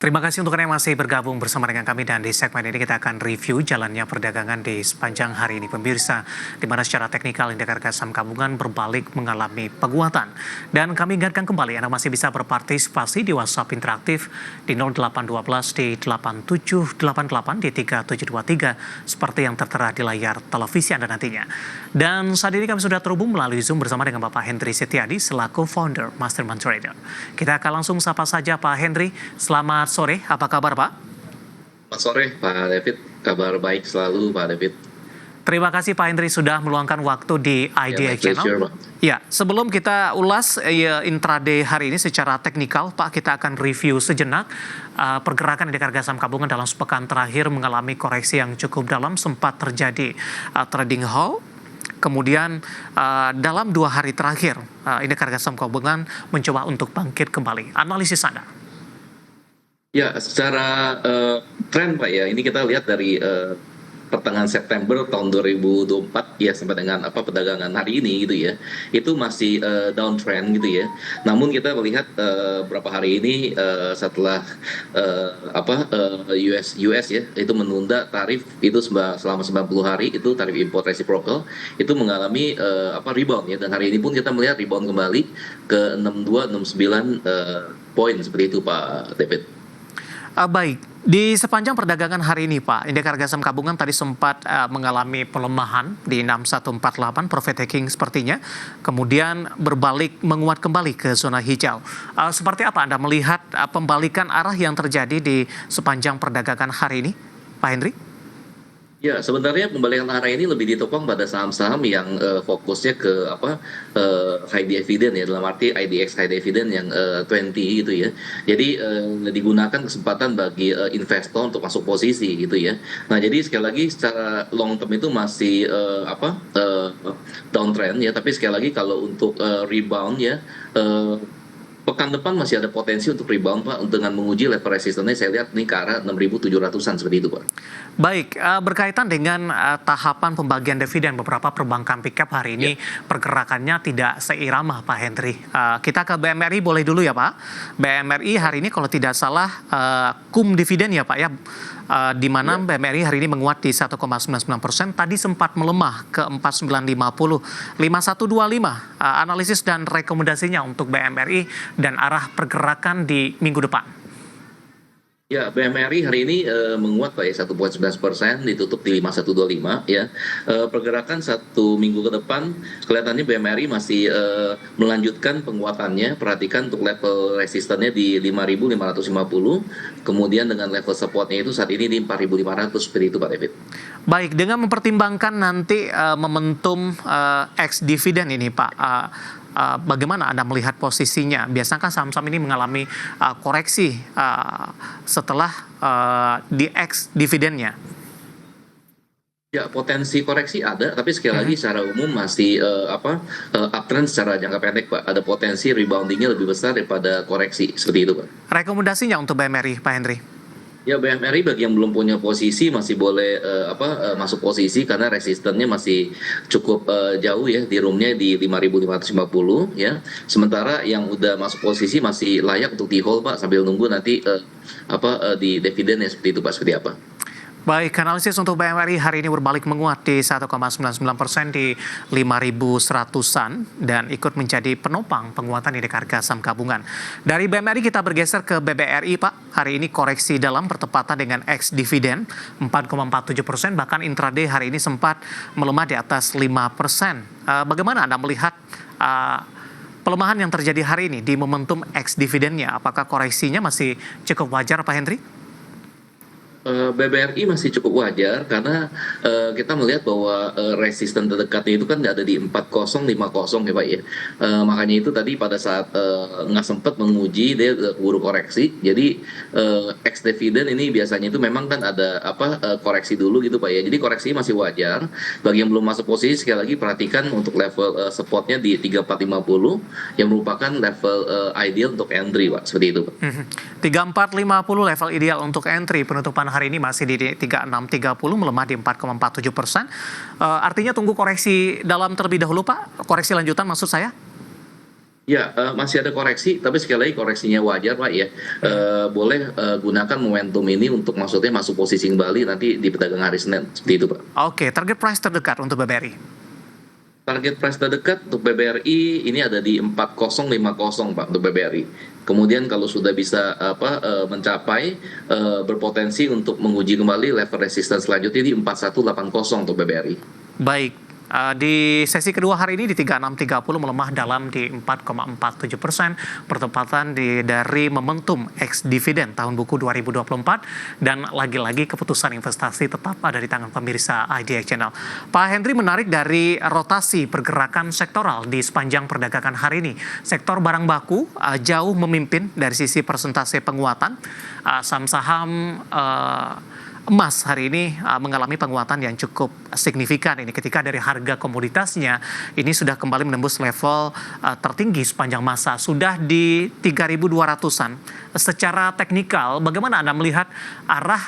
Terima kasih untuk Anda yang masih bergabung bersama dengan kami dan di segmen ini kita akan review jalannya perdagangan di sepanjang hari ini pemirsa, di mana secara teknikal indeks harga saham gabungan berbalik mengalami penguatan. Dan kami ingatkan kembali Anda masih bisa berpartisipasi di WhatsApp interaktif di 0812 di 8788 di 3723 seperti yang tertera di layar televisi Anda nantinya. Dan saat ini kami sudah terhubung melalui Zoom bersama dengan Bapak Hendry Setiadi selaku founder Mastermind Trader. Kita akan langsung sapa saja Pak Hendry. Selamat sore, apa kabar Pak? Selamat sore Pak David, kabar baik selalu Pak David. Terima kasih Pak Hendry sudah meluangkan waktu di IDX Channel. Ya, sebelum kita ulas intraday hari ini secara teknikal, Pak, kita akan review sejenak pergerakan indeks harga saham gabungan dalam sepekan terakhir mengalami koreksi yang cukup dalam, sempat terjadi trading halt. Kemudian dalam 2 hari terakhir indeks harga saham gabungan mencoba untuk bangkit kembali. Analisis Anda? Ya, secara tren Pak ya, ini kita lihat dari pertengahan September tahun 2024 ya sampai dengan perdagangan hari ini gitu ya, itu masih downtrend gitu ya. Namun kita melihat beberapa hari ini setelah US ya itu menunda tarif itu selama 90 hari itu tarif import reciprocal itu mengalami rebound ya, dan hari ini pun kita melihat rebound kembali ke 62 69 poin seperti itu Pak David. Baik, di sepanjang perdagangan hari ini Pak, indeks harga saham gabungan tadi sempat mengalami pelemahan di 6148 profit taking sepertinya, kemudian berbalik menguat kembali ke zona hijau. Seperti apa Anda melihat pembalikan arah yang terjadi di sepanjang perdagangan hari ini, Pak Hendry? Ya, sebenarnya pembalikan arah ini lebih ditopang pada saham-saham yang fokusnya ke high dividend ya, dalam arti IDX high dividend yang 20 gitu ya. Jadi digunakan kesempatan bagi investor untuk masuk posisi gitu ya. Nah, jadi sekali lagi secara long term itu masih downtrend ya, tapi sekali lagi kalau untuk rebound ya, pekan depan masih ada potensi untuk rebound Pak, dengan menguji level resistennya saya lihat nih ke arah 6.700-an seperti itu Pak. Baik, berkaitan dengan tahapan pembagian dividen beberapa perbankan pickup hari ini pergerakannya tidak seirama Pak Hendry. Kita ke BMRI boleh dulu ya Pak. BMRI hari ini kalau tidak salah cum dividen ya Pak ya, di mana BMRI hari ini menguat di 1,99%, tadi sempat melemah ke 4950, 5125. Analisis dan rekomendasinya untuk BMRI dan arah pergerakan di minggu depan. Ya, BMRI hari ini menguat Pak ya 1,9%, ditutup di 5125 ya. Pergerakan 1 minggu ke depan kelihatannya BMRI masih melanjutkan penguatannya. Perhatikan untuk level resistennya di 5.550, kemudian dengan level supportnya itu saat ini di 4.500 seperti itu Pak David. Baik, dengan mempertimbangkan nanti momentum ex dividen ini Pak, bagaimana Anda melihat posisinya? Biasanya kan saham-saham ini mengalami koreksi setelah di ex dividennya. Ya, potensi koreksi ada, tapi sekali lagi secara umum masih uptrend secara jangka pendek Pak. Ada potensi reboundingnya lebih besar daripada koreksi seperti itu Pak. Rekomendasinya untuk BMRI Pak Hendry? Ya, BMRI bagi yang belum punya posisi masih boleh masuk posisi karena resistennya masih cukup jauh ya, di roomnya di 5.550 ya. Sementara yang udah masuk posisi masih layak untuk di hold Pak, sambil nunggu nanti di dividen ya seperti itu Pak, seperti apa. Baik, analisis untuk BMRI hari ini berbalik menguat di 1,99% di 5.100-an dan ikut menjadi penopang penguatan indeks harga saham gabungan. Dari BMRI kita bergeser ke BBRI Pak. Hari ini koreksi dalam bertepatan dengan ex dividen 4,47%, bahkan intraday hari ini sempat melemah di atas 5%. Bagaimana Anda melihat pelemahan yang terjadi hari ini di momentum ex dividennya? Apakah koreksinya masih cukup wajar Pak Hendry? BBRI masih cukup wajar karena kita melihat bahwa resisten terdekatnya itu kan ada di 4050 ya Pak ya. Makanya itu tadi pada saat nggak sempat menguji dia keburu koreksi. Jadi ex dividend ini biasanya itu memang kan ada koreksi dulu gitu Pak ya. Jadi koreksi masih wajar. Bagi yang belum masuk posisi sekali lagi perhatikan untuk level supportnya di 3450 yang merupakan level ideal untuk entry Pak, seperti itu Pak. 3450 level ideal untuk entry, penutupan hari ini masih di 3630, melemah di 4,47%. Artinya tunggu koreksi dalam terlebih dahulu Pak, koreksi lanjutan maksud saya? Ya, masih ada koreksi, tapi sekali lagi koreksinya wajar, Pak, ya. Boleh, gunakan momentum ini untuk maksudnya masuk posisi kembali nanti di perdagangan hari Senin, seperti itu, Pak. Oke, target price terdekat untuk BBRI. Target price terdekat untuk BBRI ini ada di 4050, Pak, untuk BBRI. Kemudian kalau sudah bisa mencapai berpotensi untuk menguji kembali level resistance selanjutnya di 4180 untuk BBRI. Baik, di sesi kedua hari ini di 3630 melemah dalam di 4,47%, bertepatan dari momentum ex dividen tahun buku 2024 dan lagi-lagi keputusan investasi tetap ada di tangan pemirsa IDX Channel. Pak Hendri, menarik dari rotasi pergerakan sektoral di sepanjang perdagangan hari ini. Sektor barang baku jauh memimpin dari sisi persentase penguatan. Saham-saham emas hari ini mengalami penguatan yang cukup signifikan ini ketika dari harga komoditasnya ini sudah kembali menembus level tertinggi sepanjang masa, sudah di 3.200-an. Secara teknikal, bagaimana Anda melihat arah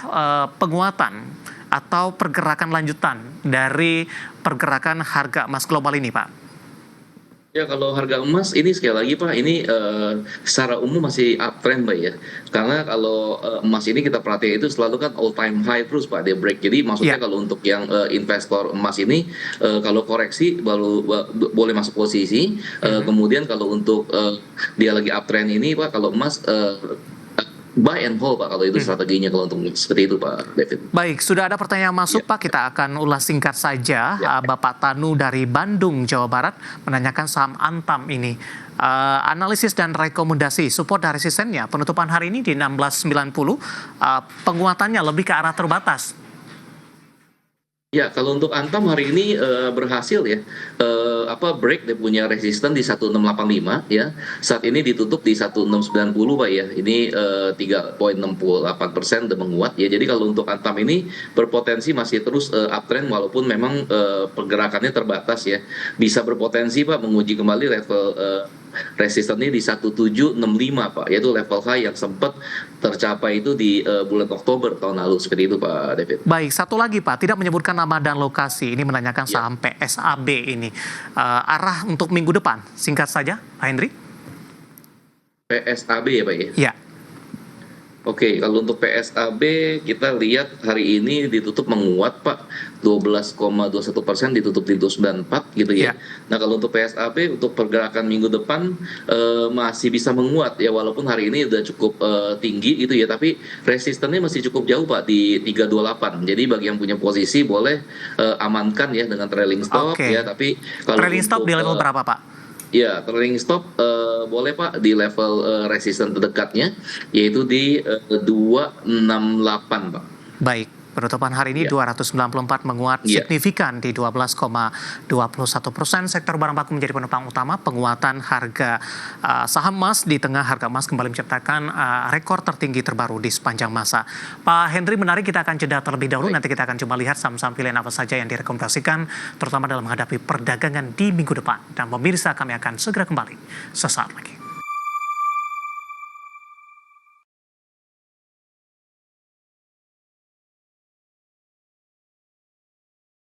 penguatan atau pergerakan lanjutan dari pergerakan harga emas global ini, Pak? Ya, kalau harga emas ini sekali lagi, Pak, ini secara umum masih uptrend, Pak, ya. Karena kalau emas ini kita perhatikan itu selalu kan all time high terus, Pak, dia break. Jadi maksudnya kalau untuk yang investor emas ini kalau koreksi baru boleh masuk posisi. Kemudian kalau untuk dia lagi uptrend ini, Pak, kalau emas buy and hold, Pak, kalau itu strateginya kalau untuk seperti itu, Pak David. Baik, sudah ada pertanyaan masuk, Pak. Kita akan ulas singkat saja. Bapak Tanu dari Bandung, Jawa Barat, menanyakan saham Antam ini. Analisis dan rekomendasi support dan resistennya penutupan hari ini di 1690, penguatannya lebih ke arah terbatas. Ya, kalau untuk Antam hari ini berhasil ya, break dia punya resisten di 1685 ya. Saat ini ditutup di 1690, Pak, ya. Ini 3,68% udah menguat ya. Jadi kalau untuk Antam ini berpotensi masih terus uptrend walaupun memang pergerakannya terbatas ya. Bisa berpotensi, Pak, menguji kembali level resistennya di 1765, Pak, yaitu level high yang sempat tercapai itu di bulan Oktober tahun lalu, seperti itu, Pak David. Baik, satu lagi, Pak, tidak menyebutkan nama dan lokasi. Ini menanyakan saham PSAB ini. Arah untuk minggu depan, singkat saja, Pak Hendri. PSAB ya, Pak, ya? Ya. Oke, kalau untuk PSAB kita lihat hari ini ditutup menguat, Pak, 12,21% ditutup di 294 gitu ya. Nah, kalau untuk PSAB untuk pergerakan minggu depan masih bisa menguat ya, walaupun hari ini udah cukup tinggi gitu ya, tapi resistennya masih cukup jauh, Pak, di 328. Jadi bagi yang punya posisi boleh amankan ya dengan trailing stop ya, tapi kalau trailing stop di level berapa, Pak? Ya, trailing stop boleh, Pak, di level resisten terdekatnya, yaitu di 268, Pak. Baik, penutupan hari ini 294 menguat signifikan di 12,21%. Sektor barang baku menjadi penopang utama penguatan harga saham emas di tengah harga emas kembali menciptakan rekor tertinggi terbaru di sepanjang masa. Pak Hendri, menarik, kita akan jeda terlebih dahulu. Nanti kita akan coba lihat saham-saham pilihan apa saja yang direkomendasikan, terutama dalam menghadapi perdagangan di minggu depan. Dan pemirsa, kami akan segera kembali sesaat lagi.